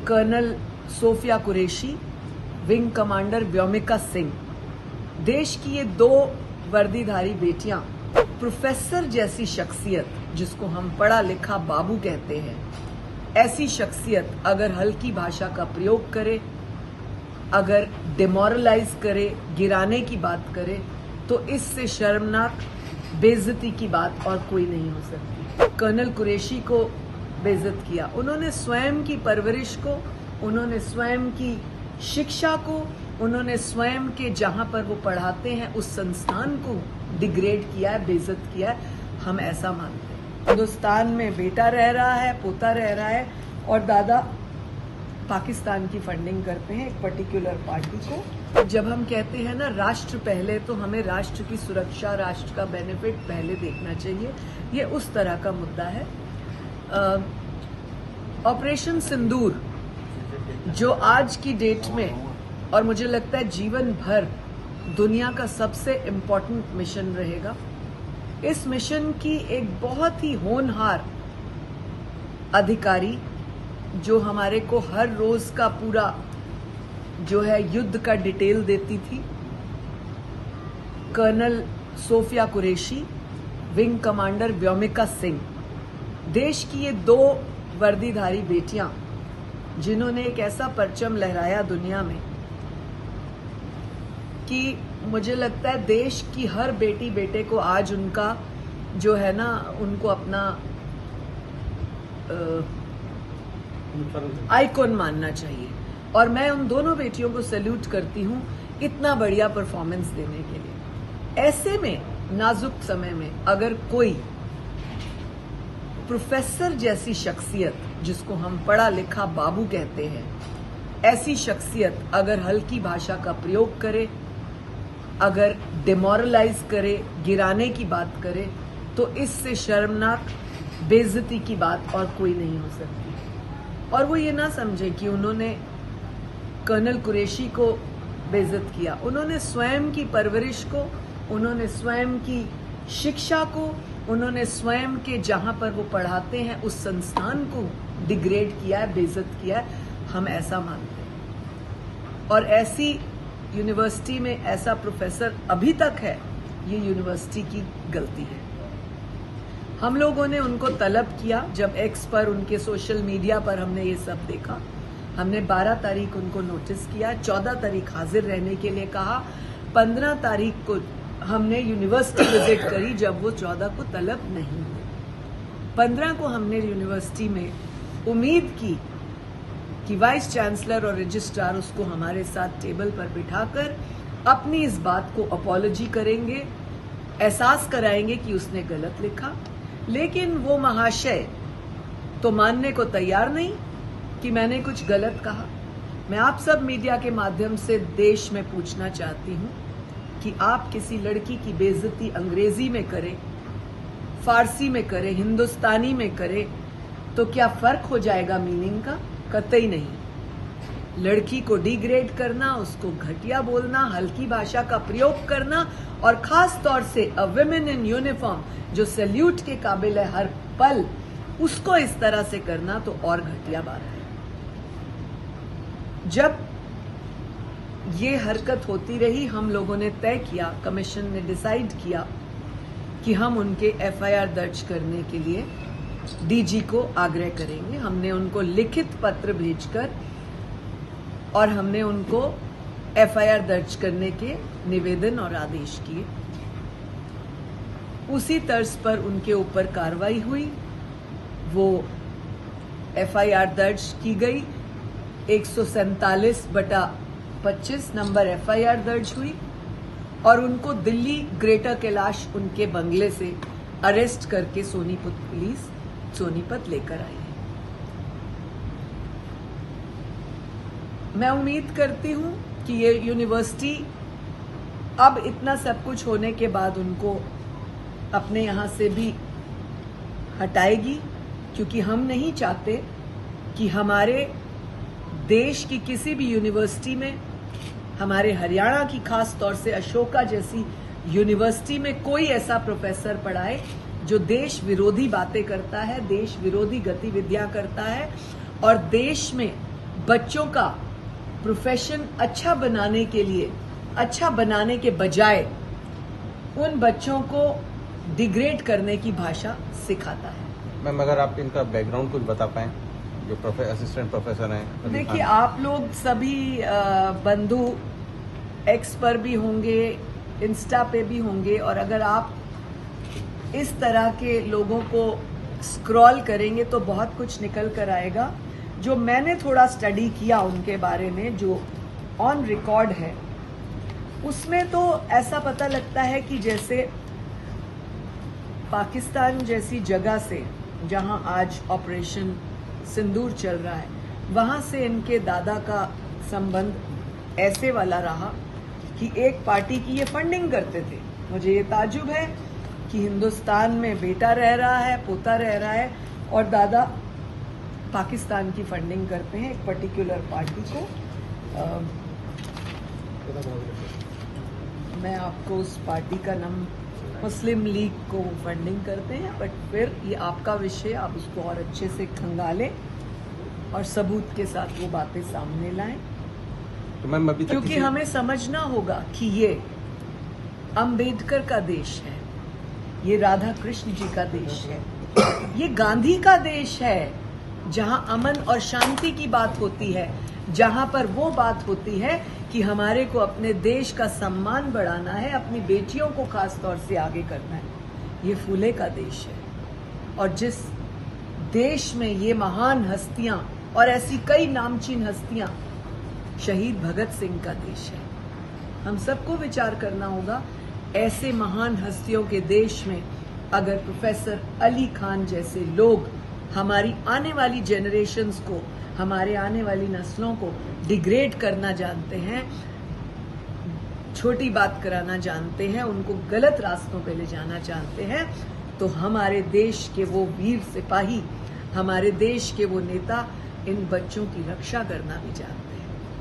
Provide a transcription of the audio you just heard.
Colonel Sofiya Qureshi, wing commander Vyomika Singh. देश की ये दो वर्दीधारी बेटियां प्रोफेसर जैसी शख्सियत, जिसको हम पढ़ा लिखा बाबू कहते हैं, ऐसी शख्सियत अगर हल्की भाषा का प्रयोग करे, अगर डिमोरलाइज करे, गिराने की बात करे, तो इससे शर्मनाक बेइज्जती की बात और कोई नहीं हो सकती। कर्नल कुरैशी को बेइज्जत किया, उन्होंने स्वयं की परवरिश को, उन्होंने स्वयं की शिक्षा को, उन्होंने स्वयं के जहां पर वो पढ़ाते हैं उस संस्थान को डिग्रेड किया है, बेइज्जत किया है। हम ऐसा मानते हैं। हिंदुस्तान में बेटा रह रहा है, पोता रह रहा है, और दादा पाकिस्तान की फंडिंग करते हैं एक पर्टिकुलर पार्टी को। जब हम कहते हैं ना राष्ट्र पहले, तो हमें राष्ट्र की सुरक्षा, राष्ट्र का बेनिफिट पहले देखना चाहिए। ये उस तरह का मुद्दा है। ऑपरेशन सिंदूर जो आज की डेट में, और मुझे लगता है जीवन भर, दुनिया का सबसे इम्पोर्टेंट मिशन रहेगा। इस मिशन की एक बहुत ही होनहार अधिकारी, जो हमारे को हर रोज का पूरा जो है युद्ध का डिटेल देती थी, colonel Sofiya Qureshi, wing commander Vyomika Singh. देश की ये दो वर्दीधारी बेटियां, जिन्होंने एक ऐसा परचम लहराया दुनिया में कि मुझे लगता है देश की हर बेटी बेटे को आज उनका जो है ना, उनको अपना आइकॉन मानना चाहिए। और मैं उन दोनों बेटियों को सैल्यूट करती हूं इतना बढ़िया परफॉर्मेंस देने के लिए। ऐसे में नाजुक समय में अगर कोई प्रोफेसर जैसी शख्सियत, जिसको हम पढ़ा लिखा बाबू कहते हैं, ऐसी शख्सियत अगर हल्की भाषा का प्रयोग करे, अगर डिमोरलाइज करे, गिराने की बात करे, तो इससे शर्मनाक बेइज्जती की बात और कोई नहीं हो सकती। और वो ये ना समझे कि उन्होंने कर्नल कुरैशी को बेइज्जत किया, उन्होंने स्वयं की परवरिश को, उन्होंने स्वयं की शिक्षा को, उन्होंने स्वयं के जहां पर वो पढ़ाते हैं उस संस्थान को डिग्रेड किया है, बेइज्जत किया है। हम ऐसा मानते हैं। और ऐसी यूनिवर्सिटी में ऐसा प्रोफेसर अभी तक है, ये यूनिवर्सिटी की गलती है। हम लोगों ने उनको तलब किया, जब एक्स पर, उनके सोशल मीडिया पर हमने ये सब देखा। हमने 12 तारीख उनको नोटिस किया, 14 तारीख हाजिर रहने के लिए कहा, 15 तारीख को हमने यूनिवर्सिटी विजिट करी, जब वो 14 को तलब नहीं हुई। 15 को हमने यूनिवर्सिटी में उम्मीद की कि वाइस चांसलर और रजिस्ट्रार उसको हमारे साथ टेबल पर बिठाकर अपनी इस बात को अपॉलॉजी करेंगे, एहसास कराएंगे कि उसने गलत लिखा। लेकिन वो महाशय तो मानने को तैयार नहीं कि मैंने कुछ गलत कहा। मैं आप सब मीडिया के माध्यम से देश में पूछना चाहती हूं कि आप किसी लड़की की बेइज्जती अंग्रेजी में करें, फारसी में करें, हिंदुस्तानी में करें, तो क्या फर्क हो जाएगा मीनिंग का? कतई नहीं। लड़की को डिग्रेड करना, उसको घटिया बोलना, हल्की भाषा का प्रयोग करना, और खास तौर से अ वुमेन इन यूनिफॉर्म जो सैल्यूट के काबिल है हर पल, उसको इस तरह से करना तो और घटिया बात है। जब ये हरकत होती रही, हम लोगों ने तय किया, कमीशन ने डिसाइड किया कि हम उनके एफआईआर दर्ज करने के लिए डीजी को आग्रह करेंगे। हमने उनको लिखित पत्र भेजकर और हमने उनको एफआईआर दर्ज करने के निवेदन और आदेश किए। उसी तर्ज पर उनके ऊपर कार्रवाई हुई। वो एफआईआर दर्ज की गई, 147/25 नंबर एफआईआर दर्ज हुई, और उनको दिल्ली ग्रेटर कैलाश उनके बंगले से अरेस्ट करके सोनीपत पुलिस सोनीपत लेकर आई है। मैं उम्मीद करती हूं कि ये यूनिवर्सिटी अब इतना सब कुछ होने के बाद उनको अपने यहां से भी हटाएगी, क्योंकि हम नहीं चाहते कि हमारे देश की किसी भी यूनिवर्सिटी में, हमारे हरियाणा की खास तौर से अशोका जैसी यूनिवर्सिटी में कोई ऐसा प्रोफेसर पढ़ाए जो देश विरोधी बातें करता है, देश विरोधी गतिविधियां करता है, और देश में बच्चों का प्रोफेशन अच्छा बनाने के लिए, अच्छा बनाने के बजाय उन बच्चों को डिग्रेड करने की भाषा सिखाता है। मैम, अगर आप इनका बैकग्राउंड कुछ बता पाएं, जो असिस्टेंट प्रोफेसर हैं। देखिए, आप लोग सभी बंधु एक्स पर भी होंगे, इंस्टा पे भी होंगे, और अगर आप इस तरह के लोगों को स्क्रॉल करेंगे तो बहुत कुछ निकल कर आएगा। जो मैंने थोड़ा स्टडी किया उनके बारे में, जो ऑन रिकॉर्ड है, उसमें तो ऐसा पता लगता है कि जैसे पाकिस्तान जैसी जगह से, जहां आज ऑपरेशन सिंदूर चल रहा है, वहां से इनके दादा का संबंध ऐसे वाला रहा कि एक पार्टी की ये फंडिंग करते थे। मुझे ये ताज्जुब है कि हिंदुस्तान में बेटा रह रहा है, पोता रह रहा है, और दादा पाकिस्तान की फंडिंग करते हैं एक पर्टिकुलर पार्टी को। मैं आपको उस पार्टी का नाम, मुस्लिम लीग को फंडिंग करते हैं, बट फिर ये आपका विषय, आप उसको और अच्छे से खंगालें और सबूत के साथ वो बातें सामने लाएं। तो मैम, अभी तक क्योंकि हमें समझना होगा कि ये अंबेडकर का देश है, ये राधा कृष्ण जी का देश है, ये गांधी का देश है, जहां अमन और शांति की बात होती है, जहां पर वो बात होती है कि हमारे को अपने देश का सम्मान बढ़ाना है, अपनी बेटियों को खास तौर से आगे करना है। ये फूले का देश है, और जिस देश में ये महान हस्तियां और ऐसी कई नामचीन हस्तियां, शहीद भगत सिंह का देश है। हम सबको विचार करना होगा, ऐसे महान हस्तियों के देश में अगर प्रोफेसर अली खान जैसे लोग हमारी आने वाली जनरेशन्स को, हमारे आने वाली नस्लों को डिग्रेड करना जानते हैं, छोटी बात कराना जानते हैं, उनको गलत रास्तों पे ले जाना जानते हैं, तो हमारे देश के वो वीर सिपाही, हमारे देश के वो नेता इन बच्चों की रक्षा करना भी जानते हैं।